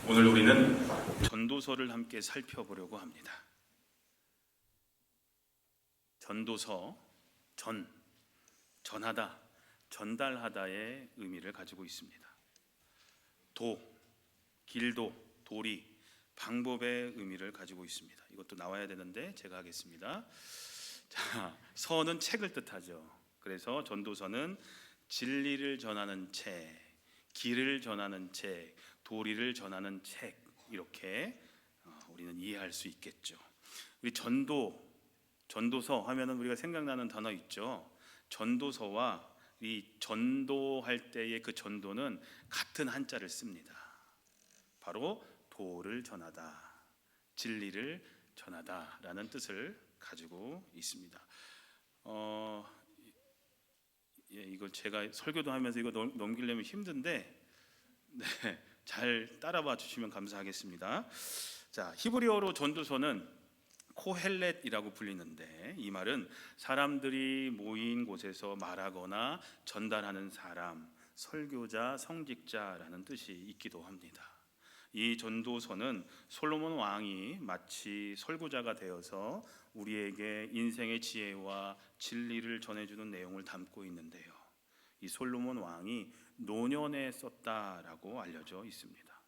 오늘 우리는 전도서를 함께 살펴보려고 합니다. 전도서, 전하다, 전달하다의 의미를 가지고 있습니다. 길도, 도리, 방법의 의미를 가지고 있습니다. 이것도 나와야 되는데 제가 하겠습니다. 자, 서는 책을 뜻하죠. 그래서 전도서는 진리를 전하는 책, 길을 전하는 책, 도리를 전하는 책, 이렇게 우리는 이해할 수 있겠죠. 우리 전도서 하면은 우리가 생각나는 단어 있죠. 전도서와 이 전도할 때의 그 전도는 같은 한자를 씁니다. 바로 도를 전하다, 진리를 전하다라는 뜻을 가지고 있습니다. 이걸 제가 설교도 하면서 이거 넘기려면 힘든데, 잘 따라와 주시면 감사하겠습니다. 자, 히브리어로 전도서는 코헬렛이라고 불리는데, 이 말은 사람들이 모인 곳에서 말하거나 전달하는 사람, 설교자, 성직자라는 뜻이 있기도 합니다. 이 전도서는 솔로몬 왕이 마치 설교자가 되어서 우리에게 인생의 지혜와 진리를 전해주는 내용을 담고 있는데요, 이 솔로몬 왕이 노년에 썼다라고 알려져 있습니다.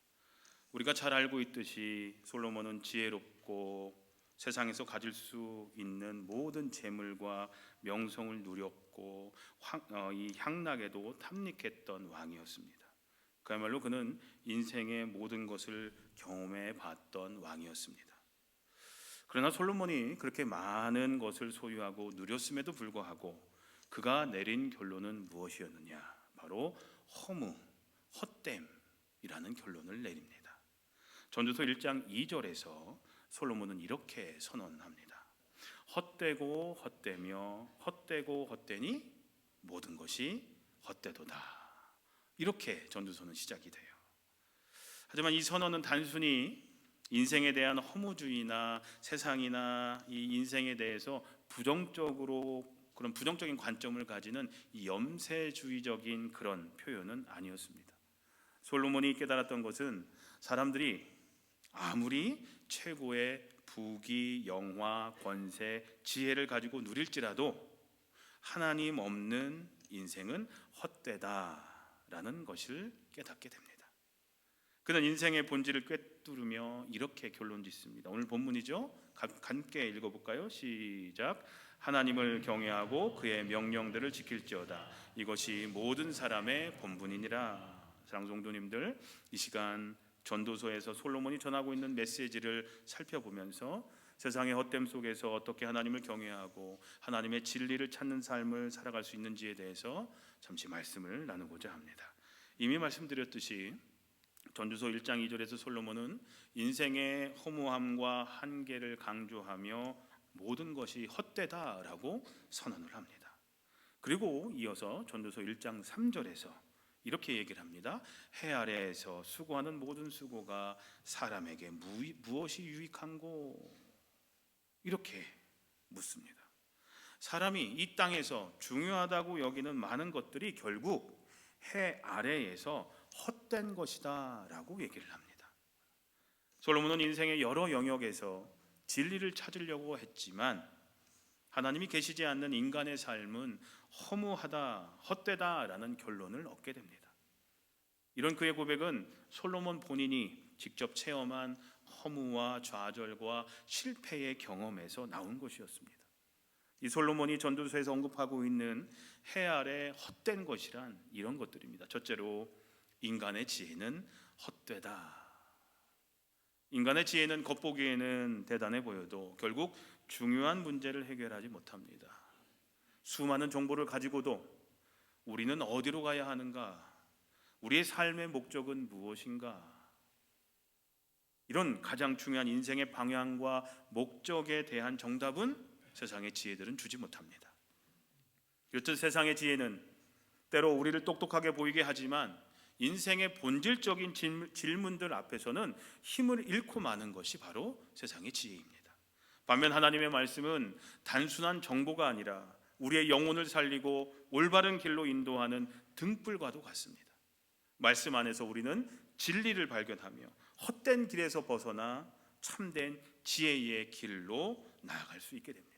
우리가 잘 알고 있듯이 솔로몬은 지혜롭고 세상에서 가질 수 있는 모든 재물과 명성을 누렸고 이 향락에도 탐닉했던 왕이었습니다. 그야말로 그는 인생의 모든 것을 경험해 봤던 왕이었습니다. 그러나 솔로몬이 그렇게 많은 것을 소유하고 누렸음에도 불구하고 그가 내린 결론은 무엇이었느냐? 바로 헛됨이라는 결론을 내립니다. 전도서 1장 2절에서 솔로몬은 이렇게 선언합니다. 헛되고 헛되며 헛되고 헛되니 모든 것이 헛되도다. 이렇게 전도서는 시작이 돼요. 하지만 이 선언은 단순히 인생에 대한 허무주의나 세상이나 이 인생에 대해서 그런 부정적인 관점을 가지는 이 염세주의적인 그런 표현은 아니었습니다. 솔로몬이 깨달았던 것은 사람들이 아무리 최고의 부귀, 영화, 권세, 지혜를 가지고 누릴지라도 하나님 없는 인생은 헛되다라는 것을 깨닫게 됩니다. 그는 인생의 본질을 꿰뚫으며 이렇게 결론 짓습니다. 오늘 본문이죠. 함께 읽어볼까요? 시작. 하나님을 경외하고 그의 명령들을 지킬지어다. 이것이 모든 사람의 본분이니라. 사랑하는 성도님들, 이 시간 전도서에서 솔로몬이 전하고 있는 메시지를 살펴보면서 세상의 헛됨 속에서 어떻게 하나님을 경외하고 하나님의 진리를 찾는 삶을 살아갈 수 있는지에 대해서 잠시 말씀을 나누고자 합니다. 이미 말씀드렸듯이 전도서 1장 2절에서 솔로몬은 인생의 허무함과 한계를 강조하며 모든 것이 헛되다라고 선언을 합니다. 그리고 이어서 전도서 1장 3절에서 이렇게 얘기를 합니다. 해 아래에서 수고하는 모든 수고가 사람에게 무엇이 유익한고? 이렇게 묻습니다. 사람이 이 땅에서 중요하다고 여기는 많은 것들이 결국 해 아래에서 헛된 것이다 라고 얘기를 합니다. 솔로몬은 인생의 여러 영역에서 진리를 찾으려고 했지만 하나님이 계시지 않는 인간의 삶은 허무하다, 헛되다라는 결론을 얻게 됩니다. 이런 그의 고백은 솔로몬 본인이 직접 체험한 허무와 좌절과 실패의 경험에서 나온 것이었습니다. 이 솔로몬이 전도서에서 언급하고 있는 해 아래 헛된 것이란 이런 것들입니다. 첫째로 인간의 지혜는 헛되다. 인간의 지혜는 겉보기에는 대단해 보여도 결국 중요한 문제를 해결하지 못합니다. 수많은 정보를 가지고도 우리는 어디로 가야 하는가? 우리의 삶의 목적은 무엇인가? 이런 가장 중요한 인생의 방향과 목적에 대한 정답은 세상의 지혜들은 주지 못합니다. 이렇듯 세상의 지혜는 때로 우리를 똑똑하게 보이게 하지만 인생의 본질적인 질문들 앞에서는 힘을 잃고 마는 것이 바로 세상의 지혜입니다. 반면 하나님의 말씀은 단순한 정보가 아니라 우리의 영혼을 살리고 올바른 길로 인도하는 등불과도 같습니다. 말씀 안에서 우리는 진리를 발견하며 헛된 길에서 벗어나 참된 지혜의 길로 나아갈 수 있게 됩니다.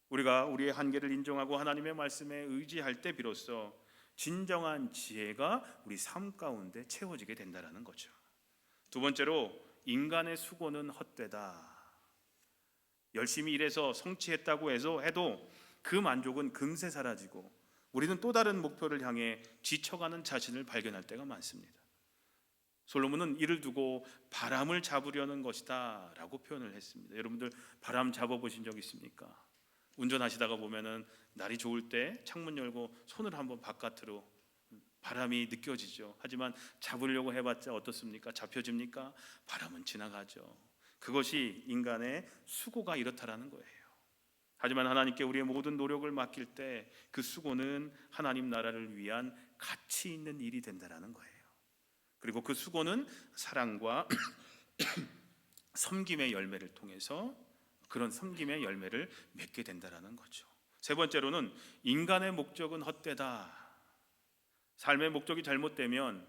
우리가 우리의 한계를 인정하고 하나님의 말씀에 의지할 때 비로소 진정한 지혜가 우리 삶 가운데 채워지게 된다는 거죠. 두 번째로, 인간의 수고는 헛되다. 열심히 일해서 성취했다고 해도 그 만족은 금세 사라지고 우리는 또 다른 목표를 향해 지쳐가는 자신을 발견할 때가 많습니다. 솔로몬은 이를 두고 바람을 잡으려는 것이다 라고 표현을 했습니다. 여러분들 바람 잡아보신 적 있습니까? 운전하시다가 보면은 날이 좋을 때 창문 열고 손을 한번 바깥으로, 바람이 느껴지죠. 하지만 잡으려고 해봤자 어떻습니까? 잡혀집니까? 바람은 지나가죠. 그것이 인간의 수고가 이렇다라는 거예요. 하지만 하나님께 우리의 모든 노력을 맡길 때 그 수고는 하나님 나라를 위한 가치 있는 일이 된다라는 거예요. 그리고 그 수고는 사랑과 섬김의 열매를 통해서 그런 섬김의 열매를 맺게 된다라는 거죠. 세 번째로는, 인간의 목적은 헛되다. 삶의 목적이 잘못되면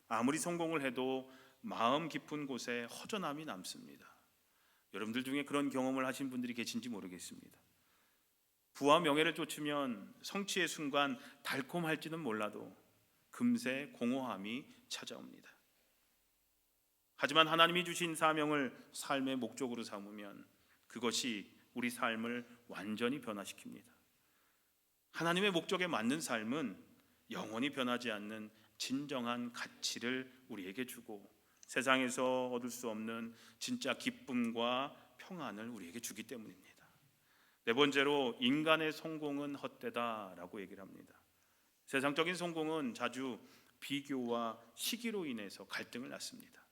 아무리 성공을 해도 마음 깊은 곳에 허전함이 남습니다. 여러분들 중에 그런 경험을 하신 분들이 계신지 모르겠습니다. 부와 명예를 쫓으면 성취의 순간 달콤할지는 몰라도 금세 공허함이 찾아옵니다. 하지만 하나님이 주신 사명을 삶의 목적으로 삼으면 그것이 우리 삶을 완전히 변화시킵니다. 하나님의 목적에 맞는 삶은 영원히 변하지 않는 진정한 가치를 우리에게 주고 세상에서 얻을 수 없는 진짜 기쁨과 평안을 우리에게 주기 때문입니다. 네 번째로, 인간의 성공은 헛되다라고 얘기를 합니다. 세상적인 성공은 자주 비교와 시기로 인해서 갈등을 낳습니다.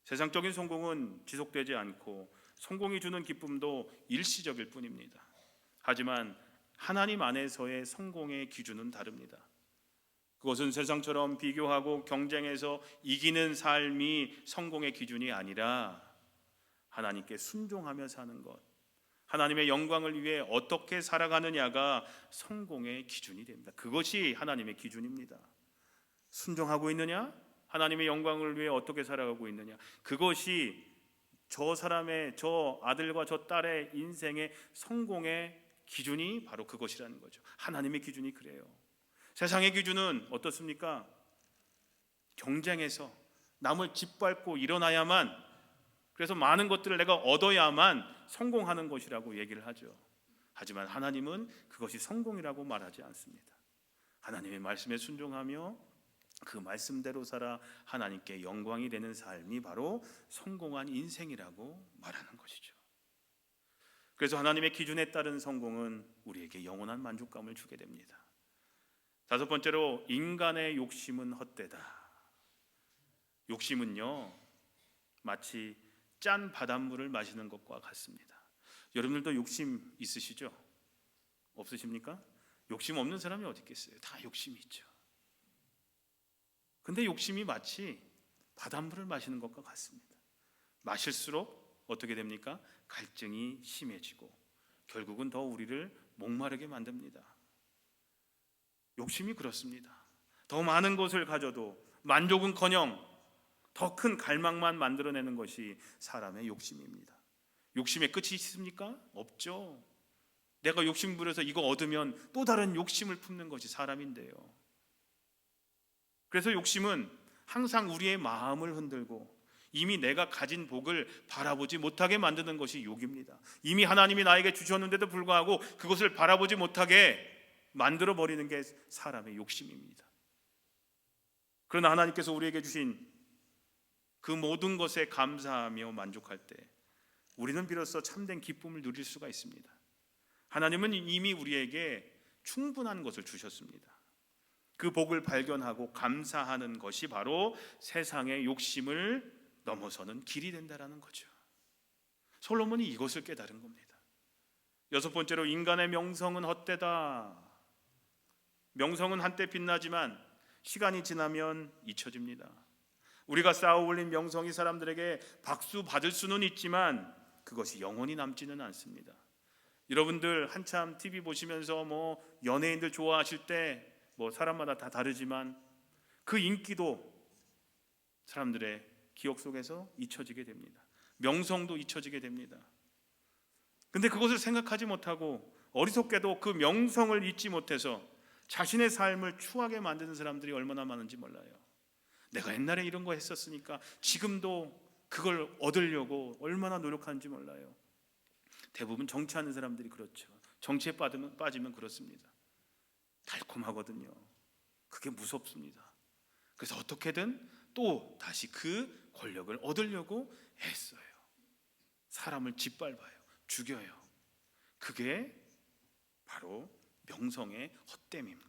세상적인 성공은 지속되지 않고 성공이 주는 기쁨도 일시적일 뿐입니다. 하지만 하나님 안에서의 성공의 기준은 다릅니다. 그것은 세상처럼 비교하고 경쟁해서 이기는 삶이 성공의 기준이 아니라 하나님께 순종하며 사는 것, 하나님의 영광을 위해 어떻게 살아가느냐가 성공의 기준이 됩니다. 그것이 하나님의 기준입니다. 순종하고 있느냐? 하나님의 영광을 위해 어떻게 살아가고 있느냐? 그것이 저 사람의, 저 아들과 저 딸의 인생의 성공의 기준이 바로 그것이라는 거죠. 하나님의 기준이 그래요. 세상의 기준은 어떻습니까? 경쟁해서 남을 짓밟고 일어나야만, 그래서 많은 것들을 내가 얻어야만 성공하는 것이라고 얘기를 하죠. 하지만 하나님은 그것이 성공이라고 말하지 않습니다. 하나님의 말씀에 순종하며 그 말씀대로 살아 하나님께 영광이 되는 삶이 바로 성공한 인생이라고 말하는 것이죠. 그래서 하나님의 기준에 따른 성공은 우리에게 영원한 만족감을 주게 됩니다. 다섯 번째로, 인간의 욕심은 헛되다. 욕심은요, 마치 짠 바닷물을 마시는 것과 같습니다. 여러분들도 욕심 있으시죠? 없으십니까? 욕심 없는 사람이 어디 있겠어요? 다 욕심이 있죠. 근데 욕심이 마치 바닷물을 마시는 것과 같습니다. 마실수록 어떻게 됩니까? 갈증이 심해지고 결국은 더 우리를 목마르게 만듭니다. 욕심이 그렇습니다. 더 많은 것을 가져도 만족은커녕 더 큰 갈망만 만들어내는 것이 사람의 욕심입니다. 욕심의 끝이 있습니까? 없죠. 내가 욕심 부려서 이거 얻으면 또 다른 욕심을 품는 것이 사람인데요. 그래서 욕심은 항상 우리의 마음을 흔들고 이미 내가 가진 복을 바라보지 못하게 만드는 것이 욕입니다. 이미 하나님이 나에게 주셨는데도 불구하고 그것을 바라보지 못하게 만들어버리는 게 사람의 욕심입니다. 그러나 하나님께서 우리에게 주신 그 모든 것에 감사하며 만족할 때 우리는 비로소 참된 기쁨을 누릴 수가 있습니다. 하나님은 이미 우리에게 충분한 것을 주셨습니다. 그 복을 발견하고 감사하는 것이 바로 세상의 욕심을 넘어서는 길이 된다는 거죠. 솔로몬이 이것을 깨달은 겁니다. 여섯 번째로, 인간의 명성은 헛되다. 명성은 한때 빛나지만 시간이 지나면 잊혀집니다. 우리가 쌓아 올린 명성이 사람들에게 박수 받을 수는 있지만 그것이 영원히 남지는 않습니다. 여러분들 한참 TV 보시면서 연예인들 좋아하실 때 사람마다 다 다르지만 그 인기도 사람들의 기억 속에서 잊혀지게 됩니다. 명성도 잊혀지게 됩니다. 근데 그것을 생각하지 못하고 어리석게도 그 명성을 잊지 못해서 자신의 삶을 추하게 만드는 사람들이 얼마나 많은지 몰라요. 내가 옛날에 이런 거 했었으니까 지금도 그걸 얻으려고 얼마나 노력하는지 몰라요. 대부분 정치하는 사람들이 그렇죠. 정치에 빠지면 그렇습니다. 달콤하거든요. 그게 무섭습니다. 그래서 어떻게든 또 다시 그 권력을 얻으려고 애써요. 사람을 짓밟아요. 죽여요. 그게 바로 명성의 헛됨입니다.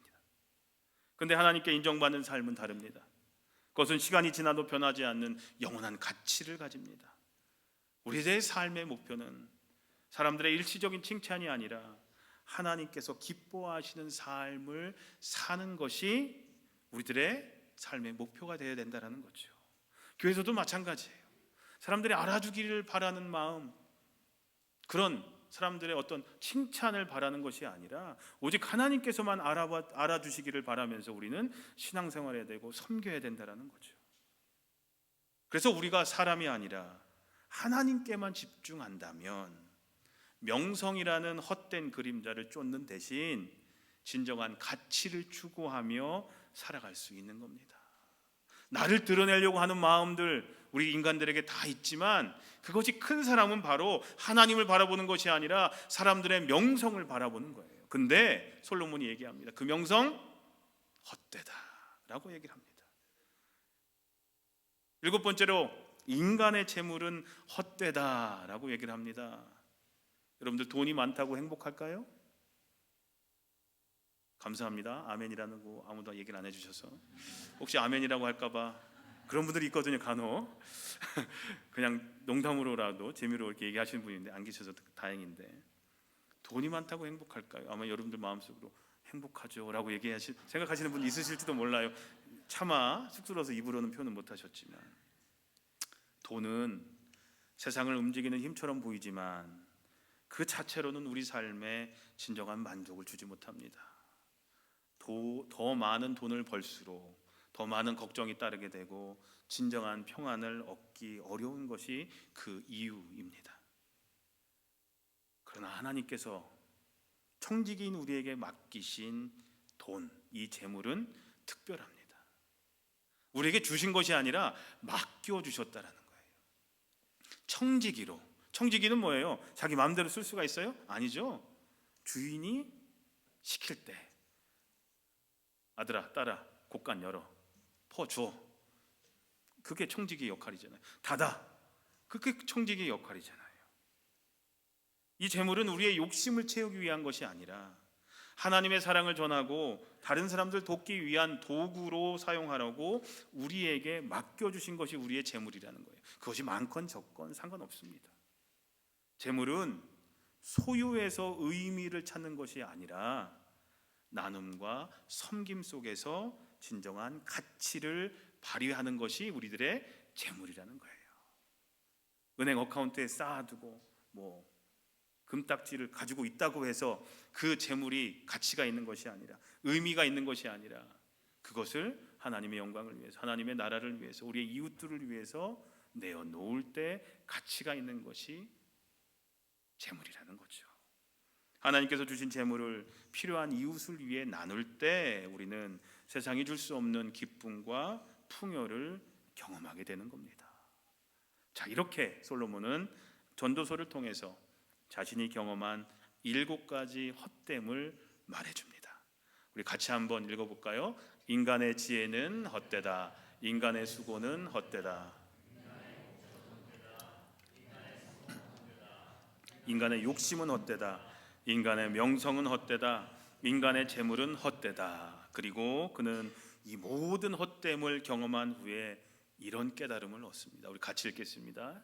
그런데 하나님께 인정받는 삶은 다릅니다. 그것은 시간이 지나도 변하지 않는 영원한 가치를 가집니다. 우리의 삶의 목표는 사람들의 일시적인 칭찬이 아니라 하나님께서 기뻐하시는 삶을 사는 것이 우리들의 삶의 목표가 되어야 된다는 거죠. 교회에서도 마찬가지예요. 사람들이 알아주기를 바라는 마음, 그런 사람들의 어떤 칭찬을 바라는 것이 아니라 오직 하나님께서만 알아주시기를 바라면서 우리는 신앙생활해야 되고 섬겨야 된다는 거죠. 그래서 우리가 사람이 아니라 하나님께만 집중한다면 명성이라는 헛된 그림자를 쫓는 대신 진정한 가치를 추구하며 살아갈 수 있는 겁니다. 나를 드러내려고 하는 마음들 우리 인간들에게 다 있지만 그것이 큰 사람은 바로 하나님을 바라보는 것이 아니라 사람들의 명성을 바라보는 거예요. 근데 솔로몬이 얘기합니다. 그 명성 헛되다라고 얘기를 합니다. 7번째로 인간의 재물은 헛되다라고 얘기를 합니다. 여러분들 돈이 많다고 행복할까요? 감사합니다. 아멘이라는 거 아무도 얘기를 안 해주셔서 혹시 아멘이라고 할까봐 그런 분들이 있거든요. 간혹 그냥 농담으로라도 재미로 이렇게 얘기하시는 분인데 안 계셔서 다행인데 돈이 많다고 행복할까요? 아마 여러분들 마음속으로 행복하죠라고 생각하시는 분이 있으실지도 몰라요. 차마 쑥스러워서 입으로는 표현은 못하셨지만 돈은 세상을 움직이는 힘처럼 보이지만 그 자체로는 우리 삶에 진정한 만족을 주지 못합니다. 더 많은 돈을 벌수록 더 많은 걱정이 따르게 되고 진정한 평안을 얻기 어려운 것이 그 이유입니다. 그러나 하나님께서 청지기인 우리에게 맡기신 돈, 이 재물은 특별합니다. 우리에게 주신 것이 아니라 맡겨주셨다라는 거예요. 청지기로. 청지기는 뭐예요? 자기 마음대로 쓸 수가 있어요? 아니죠. 주인이 시킬 때 아들아, 딸아, 곳간 열어, 퍼줘. 그게 청지기의 역할이잖아요. 닫아. 그게 청지기의 역할이잖아요. 이 재물은 우리의 욕심을 채우기 위한 것이 아니라 하나님의 사랑을 전하고 다른 사람들 돕기 위한 도구로 사용하라고 우리에게 맡겨주신 것이 우리의 재물이라는 거예요. 그것이 많건 적건 상관없습니다. 재물은 소유에서 의미를 찾는 것이 아니라 나눔과 섬김 속에서 진정한 가치를 발휘하는 것이 우리들의 재물이라는 거예요. 은행 어카운트에 쌓아두고 금딱지를 가지고 있다고 해서 그 재물이 가치가 있는 것이 아니라 의미가 있는 것이 아니라 그것을 하나님의 영광을 위해서 하나님의 나라를 위해서 우리의 이웃들을 위해서 내어놓을 때 가치가 있는 것이 재물이라는 거죠. 하나님께서 주신 재물을 필요한 이웃을 위해 나눌 때 우리는 세상이 줄 수 없는 기쁨과 풍요를 경험하게 되는 겁니다. 자, 이렇게 솔로몬은 전도서를 통해서 자신이 경험한 7가지 헛됨을 말해줍니다. 우리 같이 한번 읽어볼까요? 인간의 지혜는 헛되다. 인간의 수고는 헛되다. 인간의 욕심은 헛되다. 인간의 명성은 헛되다. 인간의 재물은 헛되다. 그리고 그는 이 모든 헛됨을 경험한 후에 이런 깨달음을 얻습니다. 우리 같이 읽겠습니다.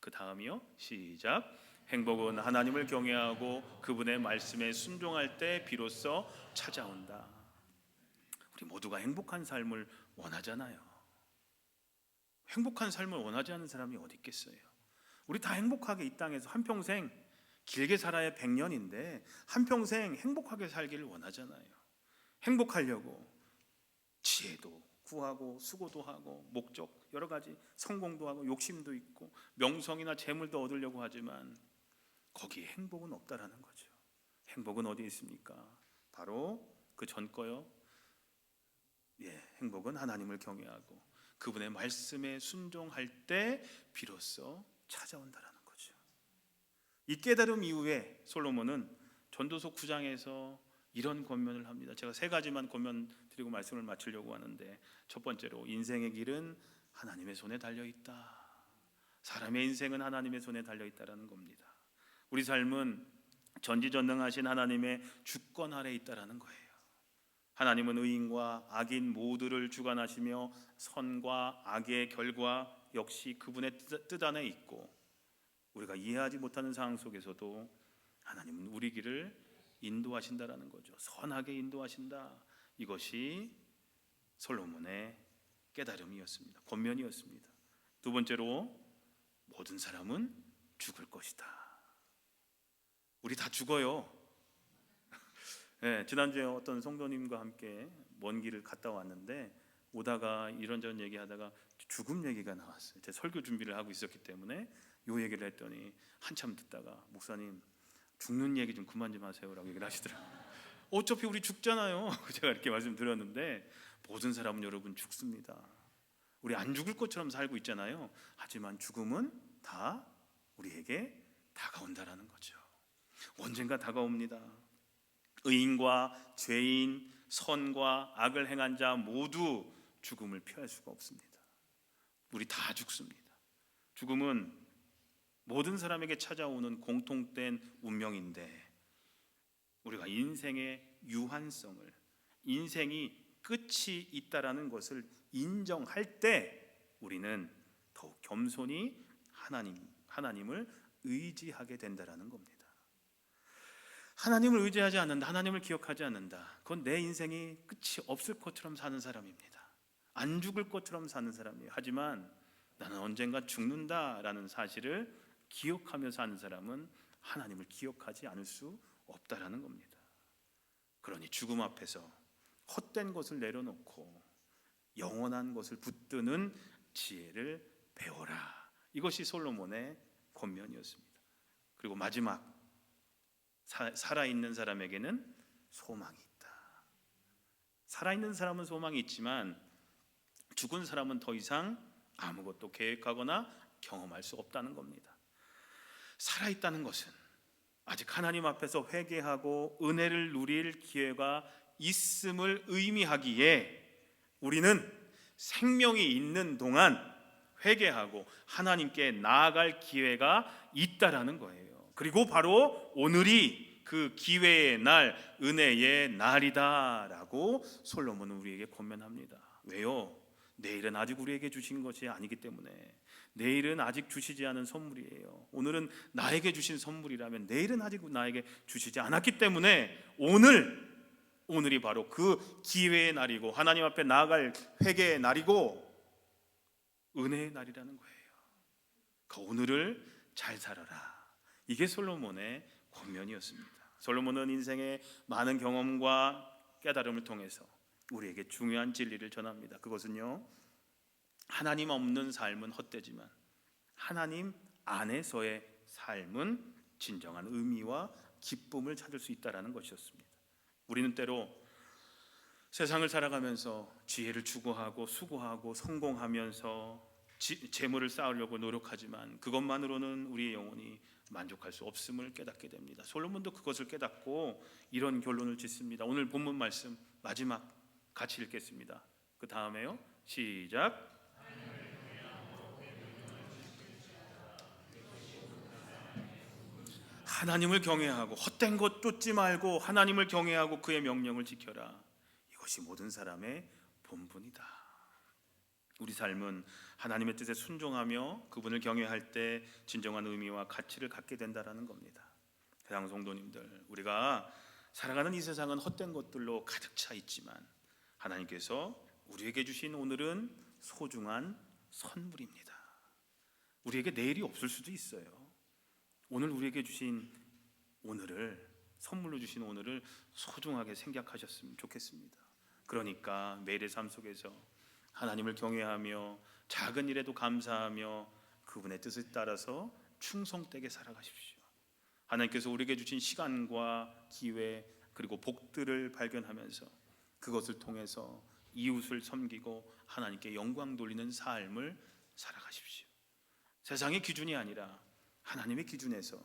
그 다음이요. 시작. 행복은 하나님을 경외하고 그분의 말씀에 순종할 때 비로소 찾아온다. 우리 모두가 행복한 삶을 원하잖아요. 행복한 삶을 원하지 않는 사람이 어디 있겠어요? 우리 다 행복하게 이 땅에서 한평생, 길게 살아야 100년인데 한평생 행복하게 살기를 원하잖아요. 행복하려고 지혜도 구하고 수고도 하고 목적 여러 가지 성공도 하고 욕심도 있고 명성이나 재물도 얻으려고 하지만 거기에 행복은 없다라는 거죠. 행복은 어디에 있습니까? 바로 그 전 거요. 행복은 하나님을 경외하고 그분의 말씀에 순종할 때 비로소 찾아온다라는 거죠. 이 깨달음 이후에 솔로몬은 전도서 9장에서 이런 권면을 합니다. 제가 세 가지만 권면 드리고 말씀을 마치려고 하는데, 첫 번째로 인생의 길은 하나님의 손에 달려 있다. 사람의 인생은 하나님의 손에 달려 있다라는 겁니다. 우리 삶은 전지전능하신 하나님의 주권 아래 있다라는 거예요. 하나님은 의인과 악인 모두를 주관하시며 선과 악의 결과 역시 그분의 뜻 안에 있고, 우리가 이해하지 못하는 상황 속에서도 하나님은 우리 길을 인도하신다라는 거죠. 선하게 인도하신다. 이것이 솔로몬의 깨달음이었습니다. 권면이었습니다. 두 번째로, 모든 사람은 죽을 것이다. 우리 다 죽어요. 지난주에 어떤 성도님과 함께 먼 길을 갔다 왔는데 오다가 이런저런 얘기하다가 죽음 얘기가 나왔어요. 제 설교 준비를 하고 있었기 때문에 요 얘기를 했더니 한참 듣다가 목사님 죽는 얘기 좀 그만 좀 하세요라고 얘기를 하시더라고요. 어차피 우리 죽잖아요. 제가 이렇게 말씀드렸는데 모든 사람은 여러분 죽습니다. 우리 안 죽을 것처럼 살고 있잖아요. 하지만 죽음은 다 우리에게 다가온다라는 거죠. 언젠가 다가옵니다. 의인과 죄인, 선과 악을 행한 자 모두 죽음을 피할 수가 없습니다. 우리 다 죽습니다. 죽음은 모든 사람에게 찾아오는 공통된 운명인데, 우리가 인생의 유한성을, 인생이 끝이 있다라는 것을 인정할 때 우리는 더욱 겸손히 하나님을 의지하게 된다라는 겁니다. 하나님을 의지하지 않는다, 하나님을 기억하지 않는다, 그건 내 인생이 끝이 없을 것처럼 사는 사람입니다. 안 죽을 것처럼 사는 사람이에요. 하지만 나는 언젠가 죽는다라는 사실을 기억하며 사는 사람은 하나님을 기억하지 않을 수 없다라는 겁니다. 그러니 죽음 앞에서 헛된 것을 내려놓고 영원한 것을 붙드는 지혜를 배워라. 이것이 솔로몬의 권면이었습니다. 그리고 마지막, 살아있는 사람에게는 소망이 있다. 살아있는 사람은 소망이 있지만 죽은 사람은 더 이상 아무것도 계획하거나 경험할 수 없다는 겁니다. 살아있다는 것은 아직 하나님 앞에서 회개하고 은혜를 누릴 기회가 있음을 의미하기에 우리는 생명이 있는 동안 회개하고 하나님께 나아갈 기회가 있다라는 거예요. 그리고 바로 오늘이 그 기회의 날, 은혜의 날이다라고 솔로몬은 우리에게 권면합니다. 왜요? 내일은 아직 우리에게 주신 것이 아니기 때문에. 내일은 아직 주시지 않은 선물이에요. 오늘은 나에게 주신 선물이라면 내일은 아직 나에게 주시지 않았기 때문에 오늘이 바로 그 기회의 날이고 하나님 앞에 나아갈 회개의 날이고 은혜의 날이라는 거예요. 그 오늘을 잘 살아라. 이게 솔로몬의 권면이었습니다. 솔로몬은 인생의 많은 경험과 깨달음을 통해서 우리에게 중요한 진리를 전합니다. 그것은요, 하나님 없는 삶은 헛되지만 하나님 안에서의 삶은 진정한 의미와 기쁨을 찾을 수 있다는 것이었습니다. 우리는 때로 세상을 살아가면서 지혜를 추구하고 수고하고 성공하면서 재물을 쌓으려고 노력하지만 그것만으로는 우리의 영혼이 만족할 수 없음을 깨닫게 됩니다. 솔로몬도 그것을 깨닫고 이런 결론을 짓습니다. 오늘 본문 말씀 마지막 같이 읽겠습니다. 그 다음에요, 시작. 하나님을 경외하고 헛된 것 쫓지 말고 하나님을 경외하고 그의 명령을 지켜라. 이것이 모든 사람의 본분이다. 우리 삶은 하나님의 뜻에 순종하며 그분을 경외할 때 진정한 의미와 가치를 갖게 된다라는 겁니다. 사랑하는 성도님들, 우리가 살아가는 이 세상은 헛된 것들로 가득 차 있지만 하나님께서 우리에게 주신 오늘은 소중한 선물입니다. 우리에게 내일이 없을 수도 있어요. 오늘 우리에게 주신 오늘을, 선물로 주신 오늘을 소중하게 생각하셨으면 좋겠습니다. 그러니까 매일의 삶 속에서 하나님을 경외하며 작은 일에도 감사하며 그분의 뜻에 따라서 충성되게 살아가십시오. 하나님께서 우리에게 주신 시간과 기회 그리고 복들을 발견하면서 그것을 통해서 이웃을 섬기고 하나님께 영광 돌리는 삶을 살아가십시오. 세상의 기준이 아니라 하나님의 기준에서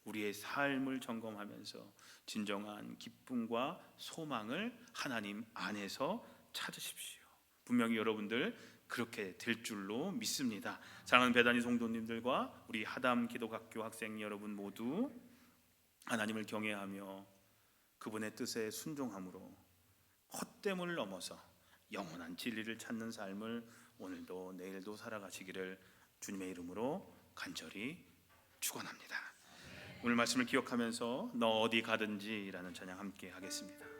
우리의 삶을 점검하면서 진정한 기쁨과 소망을 하나님 안에서 찾으십시오. 분명히 여러분들 그렇게 될 줄로 믿습니다. 사랑하는 배단위 성도님들과 우리 하담 기독학교 학생 여러분 모두 하나님을 경외하며 그분의 뜻에 순종함으로 헛됨을 넘어서 영원한 진리를 찾는 삶을 오늘도 내일도 살아가시기를 주님의 이름으로 간절히 축원합니다. 오늘 말씀을 기억하면서 너 어디 가든지라는 찬양 함께 하겠습니다.